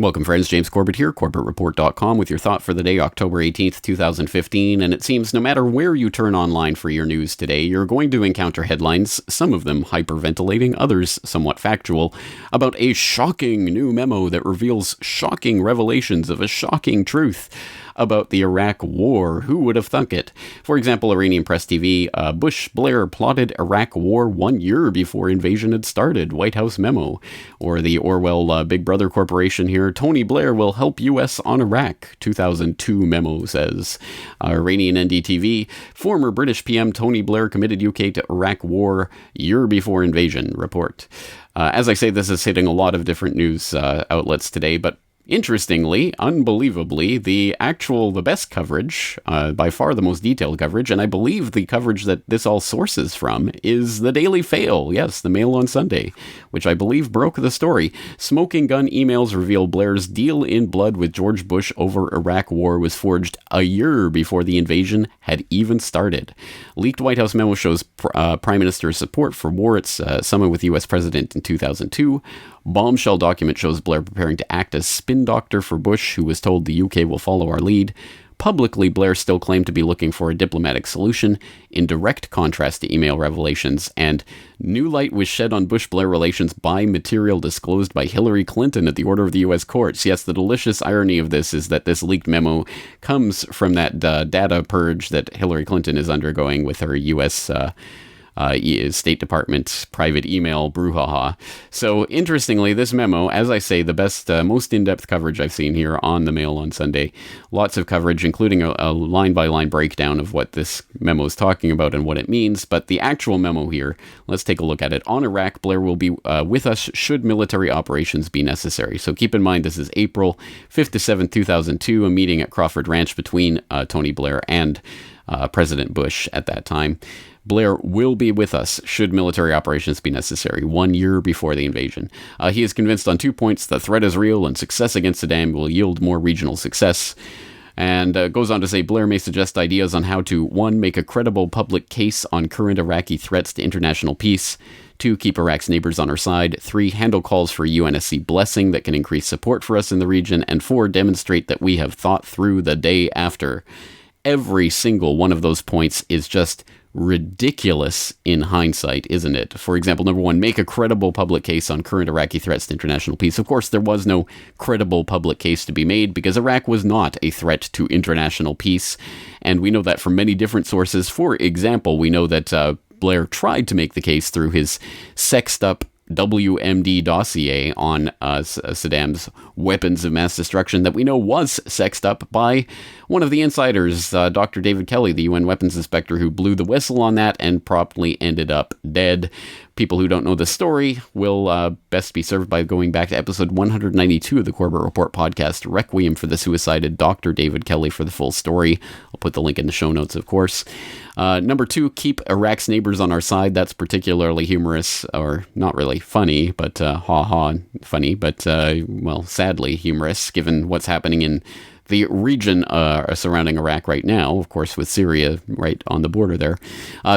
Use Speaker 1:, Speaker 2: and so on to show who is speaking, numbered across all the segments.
Speaker 1: Welcome, friends. James Corbett here, corbettreport.com, with your thought for the day, October 18th, 2015. And it seems no matter where you turn online for your news today, you're going to encounter headlines, some of them hyperventilating, others somewhat factual, about a shocking new memo that reveals shocking revelations of a shocking truth about the Iraq War. Who would have thunk it? For example, Iranian Press TV, Blair plotted Iraq War 1 year before invasion had started. White House memo. Or the Orwell Big Brother Corporation here, Tony Blair will help U.S. on Iraq. 2002 memo says. Iranian NDTV, former British PM Tony Blair committed UK to Iraq War year before invasion. Report. As I say, this is hitting a lot of different news outlets today, but interestingly, unbelievably, the best coverage, by far the most detailed coverage, and I believe the coverage that this all sources from, is the Daily Fail. Yes, the Mail on Sunday, which I believe broke the story. Smoking gun emails reveal Blair's deal in blood with George Bush over Iraq War was forged a year before the invasion had even started. Leaked White House memo shows Prime Minister's support for war at summit with U.S. President in 2002. Bombshell document shows Blair preparing to act as spin doctor for Bush, who was told the UK will follow our lead. Publicly, Blair still claimed to be looking for a diplomatic solution, in direct contrast to email revelations, and new light was shed on Bush-Blair relations by material disclosed by Hillary Clinton at the order of the U.S. courts. Yes, the delicious irony of this is that this leaked memo comes from that data purge that Hillary Clinton is undergoing with her U.S. State Department private email brouhaha. So interestingly, this memo, as I say, the best, most in-depth coverage I've seen here on the Mail on Sunday. Lots of coverage, including a line-by-line breakdown of what this memo is talking about and what it means. But the actual memo here, let's take a look at it. On Iraq, Blair will be with us should military operations be necessary. So keep in mind, this is April 5th to 7th, 2002, a meeting at Crawford Ranch between Tony Blair and President Bush at that time. Blair will be with us should military operations be necessary 1 year before the invasion. He is convinced on 2 points: the threat is real and success against Saddam will yield more regional success. And goes on to say Blair may suggest ideas on how to, 1, make a credible public case on current Iraqi threats to international peace, 2, keep Iraq's neighbors on our side, 3, handle calls for UNSC blessing that can increase support for us in the region, and 4, demonstrate that we have thought through the day after. Every single one of those points is just ridiculous in hindsight, isn't it? For example, number 1, make a credible public case on current Iraqi threats to international peace. Of course, there was no credible public case to be made because Iraq was not a threat to international peace. And we know that from many different sources. For example, we know that Blair tried to make the case through his sexed up WMD dossier on Saddam's weapons of mass destruction that we know was sexed up by one of the insiders, Dr. David Kelly, the UN weapons inspector, who blew the whistle on that and promptly ended up dead. People who don't know the story will best be served by going back to episode 192 of the Corbett Report podcast, Requiem for the Suicided Dr. David Kelly, for the full story. I'll put the link in the show notes, of course. Number 2, keep Iraq's neighbors on our side. That's particularly humorous, or not really funny, but funny, but, well, sadly humorous, given what's happening in the region surrounding Iraq right now, of course, with Syria right on the border there.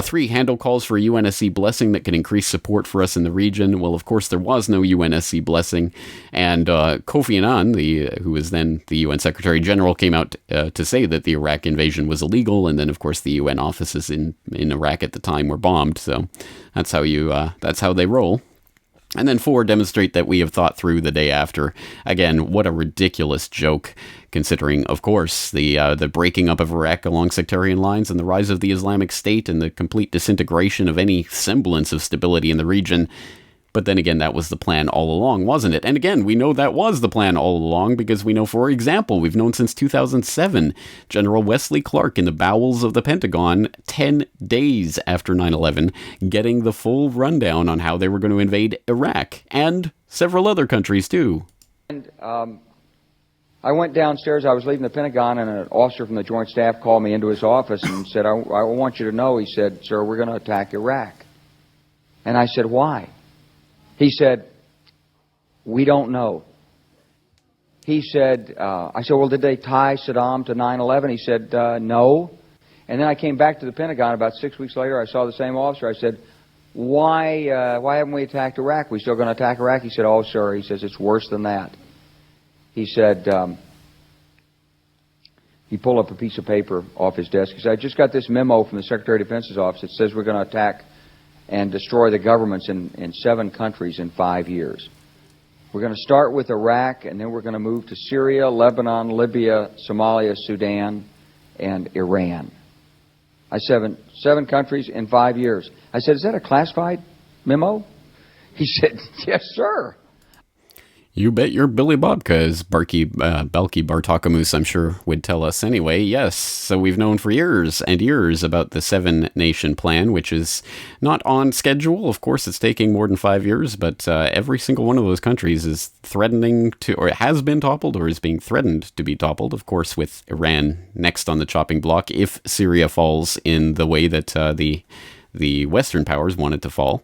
Speaker 1: 3, handle calls for UNSC blessing that can increase support for us in the region. Well, of course, there was no UNSC blessing, and Kofi Annan, who was then the UN Secretary General, came out to say that the Iraq invasion was illegal, and then, of course, the UN offices in Iraq at the time were bombed. So that's how they roll. And then 4, demonstrate that we have thought through the day after. Again, what a ridiculous joke, considering, of course, the breaking up of Iraq along sectarian lines and the rise of the Islamic State and the complete disintegration of any semblance of stability in the region. But then again, that was the plan all along, wasn't it? And again, we know that was the plan all along because we know, for example, we've known since 2007, General Wesley Clark in the bowels of the Pentagon, 10 days after 9/11, getting the full rundown on how they were going to invade Iraq and several other countries too.
Speaker 2: And I went downstairs, I was leaving the Pentagon, and an officer from the Joint Staff called me into his office and said, I want you to know, he said, sir, we're going to attack Iraq. And I said, why? He said, we don't know. He said, I said, well, did they tie Saddam to 9/11? He said, no. And then I came back to the Pentagon about 6 weeks later. I saw the same officer. I said, why haven't we attacked Iraq? We still going to attack Iraq? He said, oh, sir. He says, it's worse than that. he said, he pulled up a piece of paper off his desk. He said, I just got this memo from the Secretary of Defense's office. It says we're going to attack and destroy the governments in 7 countries in 5 years. We're going to start with Iraq, and then we're going to move to Syria, Lebanon, Libya, Somalia, Sudan, and Iran. I said, 7 countries in 5 years. I said, is that a classified memo? He said, yes, sir.
Speaker 1: You bet your Billy Bobka, as Balky Bartakamus, I'm sure, would tell us anyway. Yes, so we've known for years and years about the 7-nation plan, which is not on schedule. Of course, it's taking more than 5 years, but every single one of those countries is threatening to, or has been toppled, or is being threatened to be toppled, of course, with Iran next on the chopping block, if Syria falls in the way that the Western powers want it to fall.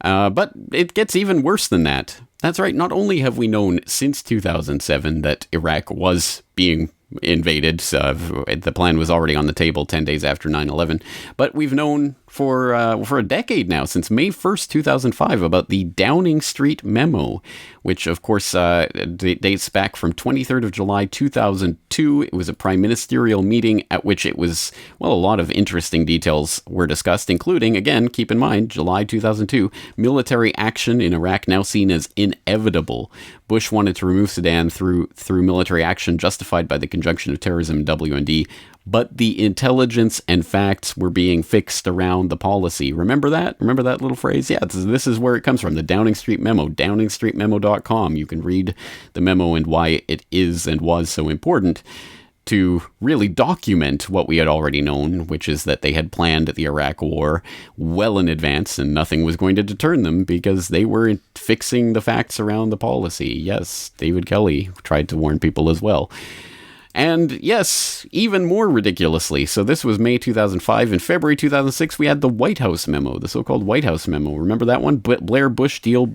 Speaker 1: But it gets even worse than that. That's right, not only have we known since 2007 that Iraq was being invaded, the plan was already on the table 10 days after 9/11, but we've known for a decade now, since May 1st, 2005, about the Downing Street Memo, which of course dates back from 23rd of July 2002. It was a prime ministerial meeting at which it was, well, a lot of interesting details were discussed, including, again, keep in mind, July 2002, military action in Iraq now seen as inevitable. Bush wanted to remove Sudan through military action justified by the conjunction of terrorism and WMD, but the intelligence and facts were being fixed around the policy. Remember that? Remember that little phrase? Yeah, this is where it comes from, the Downing Street Memo, downingstreetmemo.com. You can read the memo and why it is and was so important to really document what we had already known, which is that they had planned the Iraq war well in advance and nothing was going to deter them because they were fixing the facts around the policy. Yes, David Kelly tried to warn people as well. And yes, even more ridiculously, so this was May 2005. In February 2006, we had the White House memo, the so-called White House memo. Remember that one? Blair Bush deal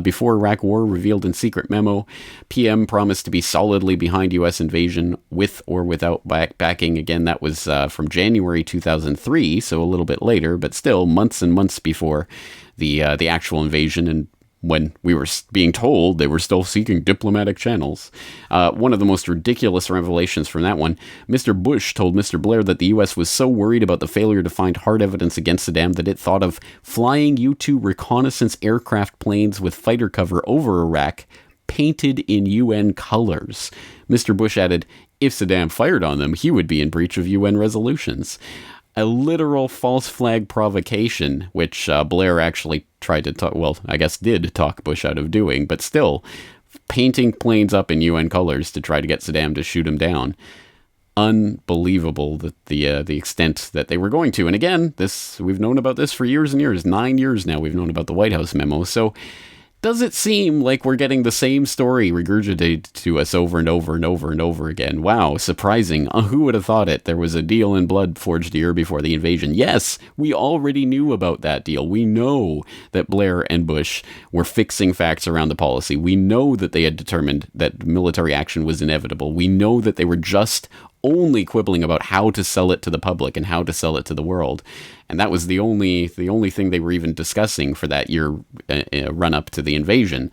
Speaker 1: before Iraq war revealed in secret memo. PM promised to be solidly behind U.S. invasion with or without backing. Again, that was from January 2003, so a little bit later, but still months and months before the actual invasion, and when we were being told they were still seeking diplomatic channels. One of the most ridiculous revelations from that one, Mr. Bush told Mr. Blair that the U.S. was so worried about the failure to find hard evidence against Saddam that it thought of flying U-2 reconnaissance aircraft planes with fighter cover over Iraq, painted in UN colors. Mr. Bush added, if Saddam fired on them, he would be in breach of UN resolutions. A literal false flag provocation, which Blair actually tried to talk, well, I guess did talk Bush out of doing, but still, painting planes up in UN colors to try to get Saddam to shoot him down. Unbelievable that the extent that they were going to. And again, we've known about this for years and years. 9 years now we've known about the White House memo. So does it seem like we're getting the same story regurgitated to us over and over and over and over again? Wow, surprising. Who would have thought it? There was a deal in blood forged a year before the invasion. Yes, we already knew about that deal. We know that Blair and Bush were fixing facts around the policy. We know that they had determined that military action was inevitable. We know that they were just only quibbling about how to sell it to the public and how to sell it to the world. And that was the only thing they were even discussing for that year run up to the invasion.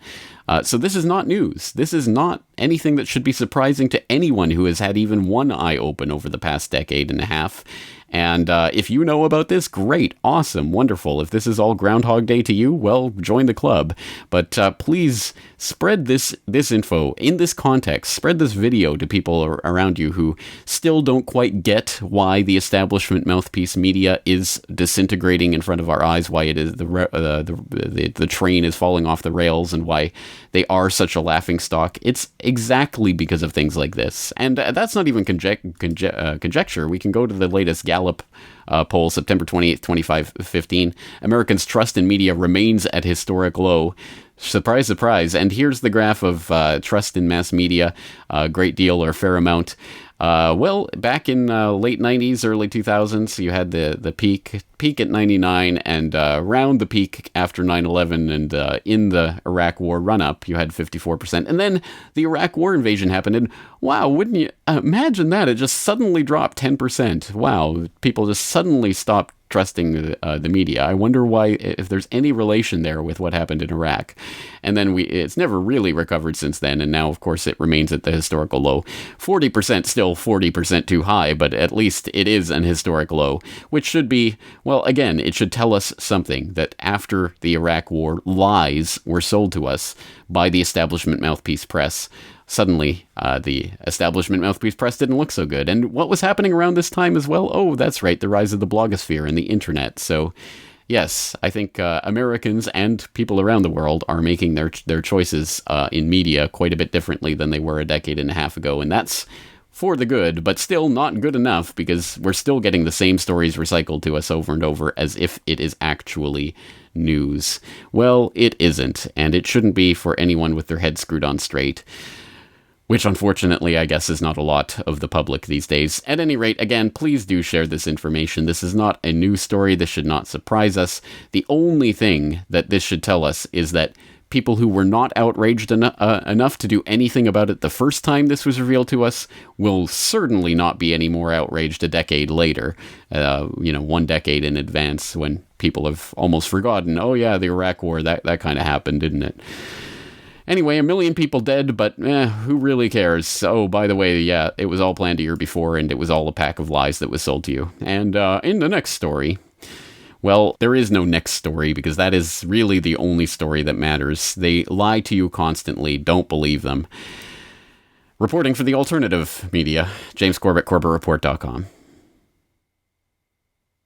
Speaker 1: So this is not news. This is not anything that should be surprising to anyone who has had even one eye open over the past decade and a half. And if you know about this, great, awesome, wonderful. If this is all Groundhog Day to you, well, join the club. But please spread this info in this context. Spread this video to people around you who still don't quite get why the establishment mouthpiece media is disintegrating in front of our eyes, why it is the train is falling off the rails, and why they are such a laughingstock. It's exactly because of things like this. And that's not even conjecture. We can go to the latest Gallup poll, September 28th, 2015. Americans' trust in media remains at historic low. Surprise, surprise. And here's the graph of trust in mass media, a great deal or a fair amount. Well, back in late 90s, early 2000s, you had the peak peak at 99, and around the peak after 9/11 and in the Iraq War run-up, you had 54%. And then the Iraq War invasion happened, and wow, wouldn't you imagine that? It just suddenly dropped 10%. Wow, people just suddenly stopped trusting the media. I wonder why, if there's any relation there with what happened in Iraq. And then it's never really recovered since then, and now, of course, it remains at the historical low. 40%, still 40% too high, but at least it is an historic low, which should be, well, again, it should tell us something, that after the Iraq War, lies were sold to us by the establishment mouthpiece press. Suddenly, the establishment mouthpiece press didn't look so good. And what was happening around this time as well? Oh, that's right, the rise of the blogosphere and the internet. So, yes, I think Americans and people around the world are making their choices in media quite a bit differently than they were a decade and a half ago. And that's for the good, but still not good enough, because we're still getting the same stories recycled to us over and over as if it is actually news. Well, it isn't, and it shouldn't be for anyone with their head screwed on straight. Which, unfortunately, I guess is not a lot of the public these days. At any rate, again, please do share this information. This is not a news story. This should not surprise us. The only thing that this should tell us is that people who were not outraged enough to do anything about it the first time this was revealed to us will certainly not be any more outraged a decade later. 1 decade in advance, when people have almost forgotten, oh yeah, the Iraq War, that kind of happened, didn't it? Anyway, 1 million people dead, but who really cares? Oh, by the way, yeah, it was all planned a year before, and it was all a pack of lies that was sold to you. And in the next story, well, there is no next story, because that is really the only story that matters. They lie to you constantly. Don't believe them. Reporting for the alternative media, James Corbett, CorbettReport.com.